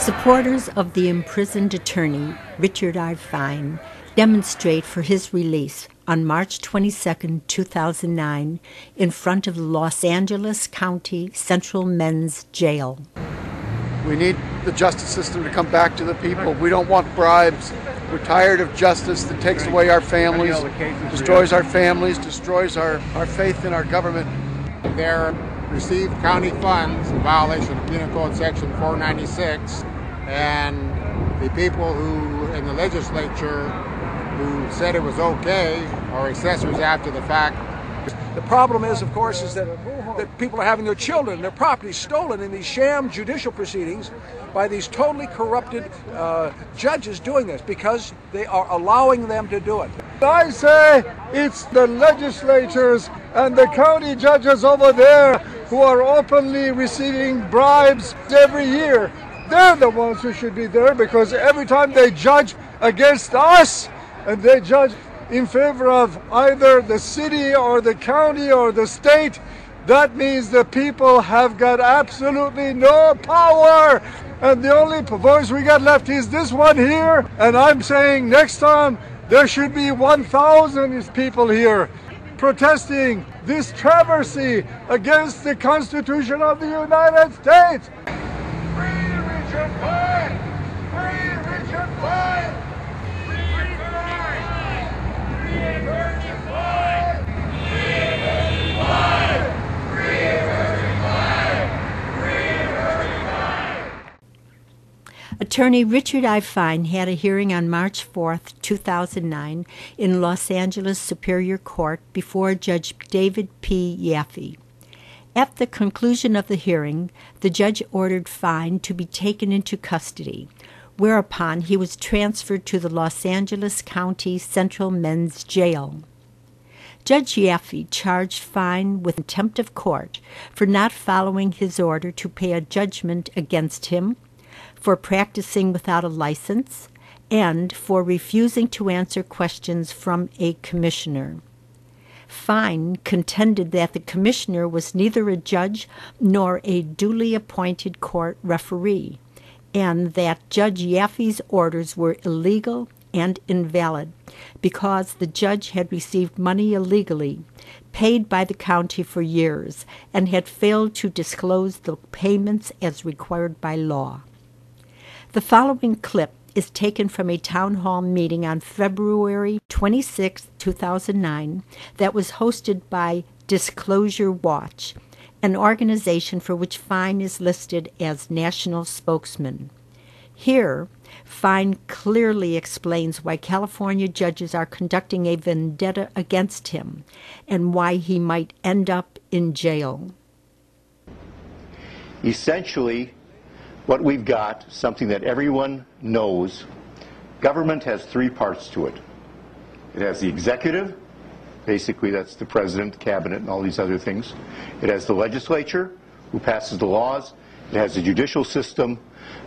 Supporters of the imprisoned attorney, Richard R. Fine, demonstrate for his release on March 22, 2009, in front of the Los Angeles County Central Men's Jail. We need the justice system to come back to the people. We don't want bribes. We're tired of justice that takes away our families, destroys our families, destroys our faith in our government. They received county funds in violation of Penal Code Section 496, and the people who in the legislature who said it was okay are accessories after the fact. The problem is, of course, is that people are having their children, their property stolen in these sham judicial proceedings by these totally corrupted judges doing this because they are allowing them to do it. I say it's the legislatures and the county judges over there who are openly receiving bribes every year. They're the ones who should be there, because every time they judge against us and they judge in favor of either the city or the county or the state, that means the people have got absolutely no power. And the only voice we got left is this one here. And I'm saying next time there should be 1,000 people here protesting this travesty against the Constitution of the United States. Free Richard Fine! Free Richard Fine! Free Richard Fine! Free Richard Fine! Free Richard Fine! Free Richard Fine! Attorney Richard I. Fine had a hearing on March 4, 2009, in Los Angeles Superior Court before Judge David P. Yaffe. At the conclusion of the hearing, the judge ordered Fine to be taken into custody, whereupon he was transferred to the Los Angeles County Central Men's Jail. Judge Yaffe charged Fine with contempt of court for not following his order to pay a judgment against him, for practicing without a license, and for refusing to answer questions from a commissioner. Fine contended that the commissioner was neither a judge nor a duly appointed court referee, and that Judge Yaffe's orders were illegal and invalid because the judge had received money illegally, paid by the county for years, and had failed to disclose the payments as required by law. The following clip is taken from a town hall meeting on February 26, 2009, that was hosted by Disclosure Watch, an organization for which Fine is listed as national spokesman. Here, Fine clearly explains why California judges are conducting a vendetta against him and why he might end up in jail. Essentially, what we've got, something that everyone knows, government has three parts to it. It has the executive, basically that's the president, the cabinet, and all these other things. It has the legislature, who passes the laws. It has the judicial system,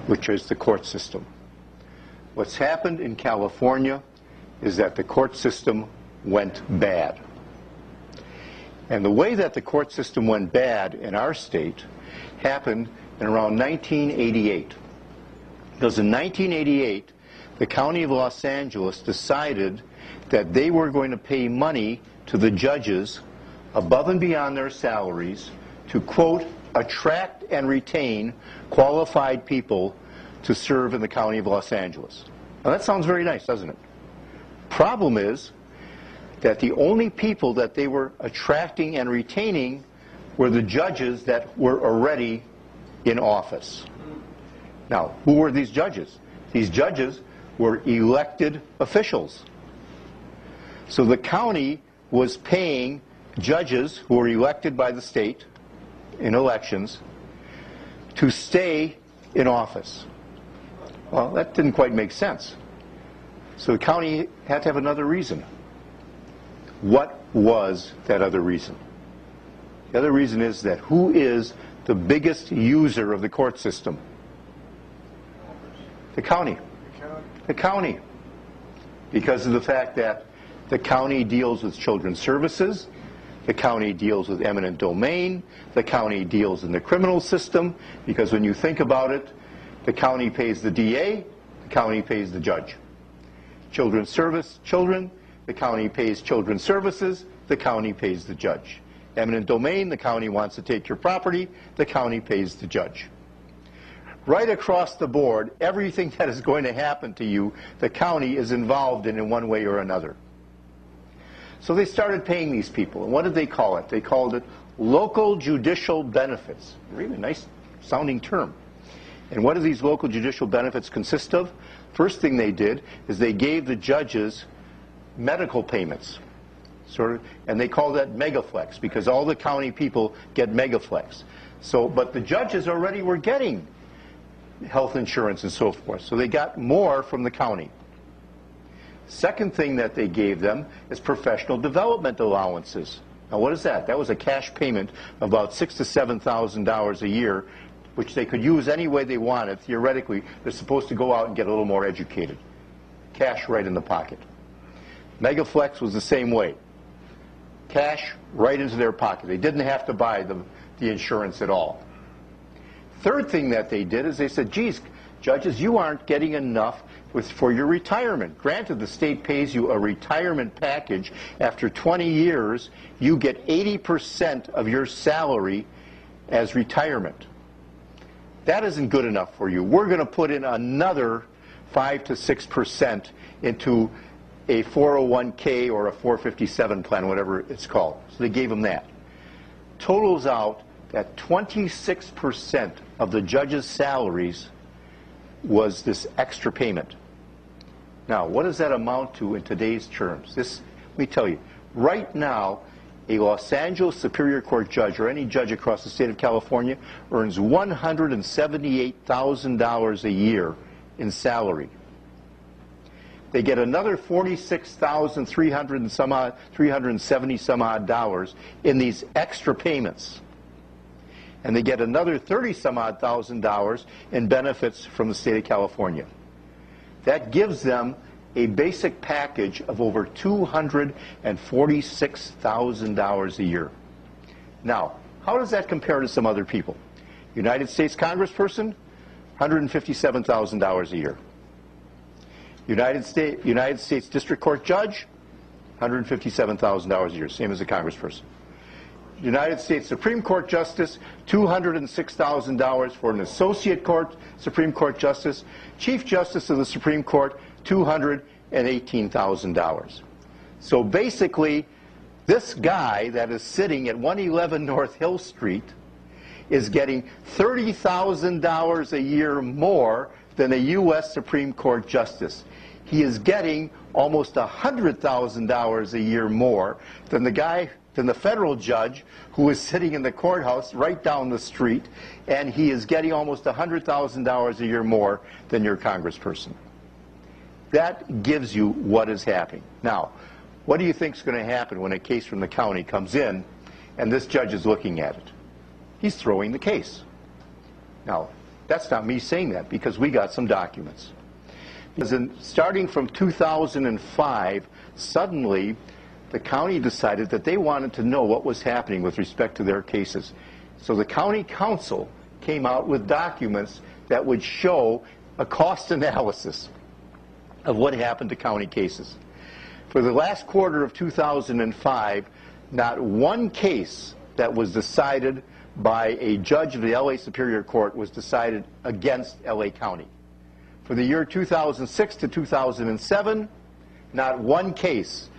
which is the court system. What's happened in California is that the court system went bad. And the way that the court system went bad in our state happened in around 1988. Because in 1988, the County of Los Angeles decided that they were going to pay money to the judges above and beyond their salaries to, quote, attract and retain qualified people to serve in the County of Los Angeles. Now that sounds very nice, doesn't it? Problem is that the only people that they were attracting and retaining were the judges that were already in office. Now, who were these judges? These judges were elected officials. So the county was paying judges who were elected by the state in elections to stay in office. Well, that didn't quite make sense. So the county had to have another reason. What was that other reason? The other reason is that who is the biggest user of the court system? The county. The county. Because of the fact that the county deals with children's services, the county deals with eminent domain, the county deals in the criminal system, because when you think about it, The county pays the DA, the county pays the judge. Children's service, children, the county pays children's services, the county pays the judge. Eminent domain, the county wants to take your property, the county pays the judge. Right across the board, everything that is going to happen to you, the county is involved in one way or another. So they started paying these people, and what did they call it? They called it local judicial benefits. Really nice sounding term. And what do these local judicial benefits consist of? First thing they did is they gave the judges medical payments, and they call that Megaflex, because all the county people get Megaflex. So, but the judges already were getting health insurance and so forth, so they got more from the county. Second thing that they gave them is professional development allowances. Now what is that? That was a cash payment of about $6,000 to $7,000 a year, which they could use any way they wanted. Theoretically, they're supposed to go out and get a little more educated. Cash right in the pocket. Megaflex was the same way. Cash right into their pocket. They didn't have to buy the insurance at all. Third thing that they did is they said, geez, judges, you aren't getting enough for your retirement. Granted, the state pays you a retirement package. After 20 years, you get 80% of your salary as retirement. That isn't good enough for you. We're going to put in another 5 to 6% into a 401k or a 457 plan, whatever it's called. So they gave them that. Totals out that 26% of the judges' salaries was this extra payment. Now, what does that amount to in today's terms? Let me tell you, right now, a Los Angeles Superior Court judge or any judge across the state of California earns $178,000 a year in salary. They get another $46,370 some odd dollars in these extra payments. And they get another $30 some odd thousand in benefits from the state of California. That gives them a basic package of over $246,000 a year. Now, how does that compare to some other people? United States Congressperson, $157,000 a year. United States District Court Judge, $157,000 a year, same as a Congressperson. United States Supreme Court Justice, $206,000 for an Associate Supreme Court Justice. Chief Justice of the Supreme Court, $218,000. So basically, this guy that is sitting at 111 North Hill Street is getting $30,000 a year more than a U.S. Supreme Court Justice. He is getting almost $100,000 a year more than the federal judge who is sitting in the courthouse right down the street, and he is getting almost $100,000 a year more than your congressperson. That gives you what is happening. Now, what do you think is going to happen when a case from the county comes in and this judge is looking at it? He's throwing the case. Now, that's not me saying that, because we got some documents. Because starting from 2005, suddenly the county decided that they wanted to know what was happening with respect to their cases. So the county council came out with documents that would show a cost analysis of what happened to county cases. For the last quarter of 2005, not one case that was decided by a judge of the LA Superior Court was decided against LA County. For the year 2006 to 2007, not one case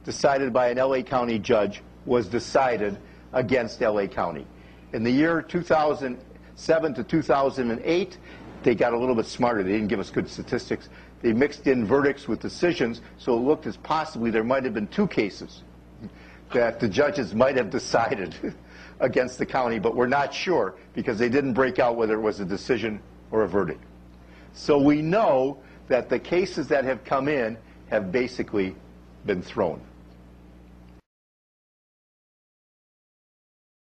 decided by an LA County judge was decided against LA County. In the year 2007 to 2008, they got a little bit smarter. They didn't give us good statistics. They mixed in verdicts with decisions, so it looked as possibly there might have been two cases that the judges might have decided against the county, but we're not sure because they didn't break out whether it was a decision or a verdict. So we know that the cases that have come in have basically been thrown.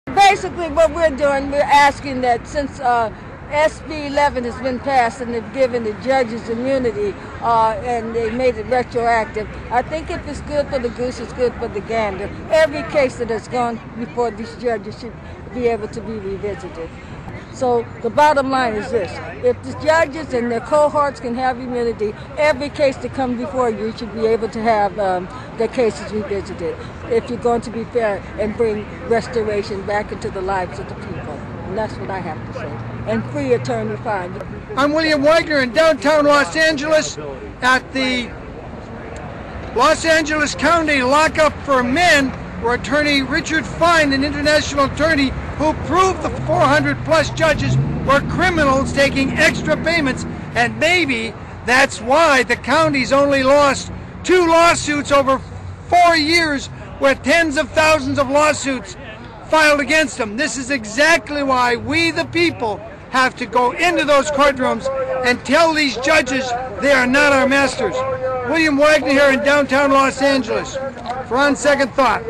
Basically what we're doing, we're asking that since SB 11 has been passed and they've given the judges immunity and they made it retroactive, I think if it's good for the goose, it's good for the gander. Every case that has gone before these judges should be able to be revisited. So the bottom line is this: if the judges and their cohorts can have immunity, every case that comes before you should be able to have their cases revisited, if you're going to be fair and bring restoration back into the lives of the people. And that's what I have to say. And free attorney fines. I'm William Wagner in downtown Los Angeles at the Los Angeles County lockup for men, where attorney Richard Fine, an international attorney who proved the 400+ judges were criminals taking extra payments, and maybe that's why the county's only lost 2 lawsuits over 4 years, with tens of thousands of lawsuits filed against them. This is exactly why we, the people, have to go into those courtrooms and tell these judges they are not our masters. William Wagner here in downtown Los Angeles for On Second Thought.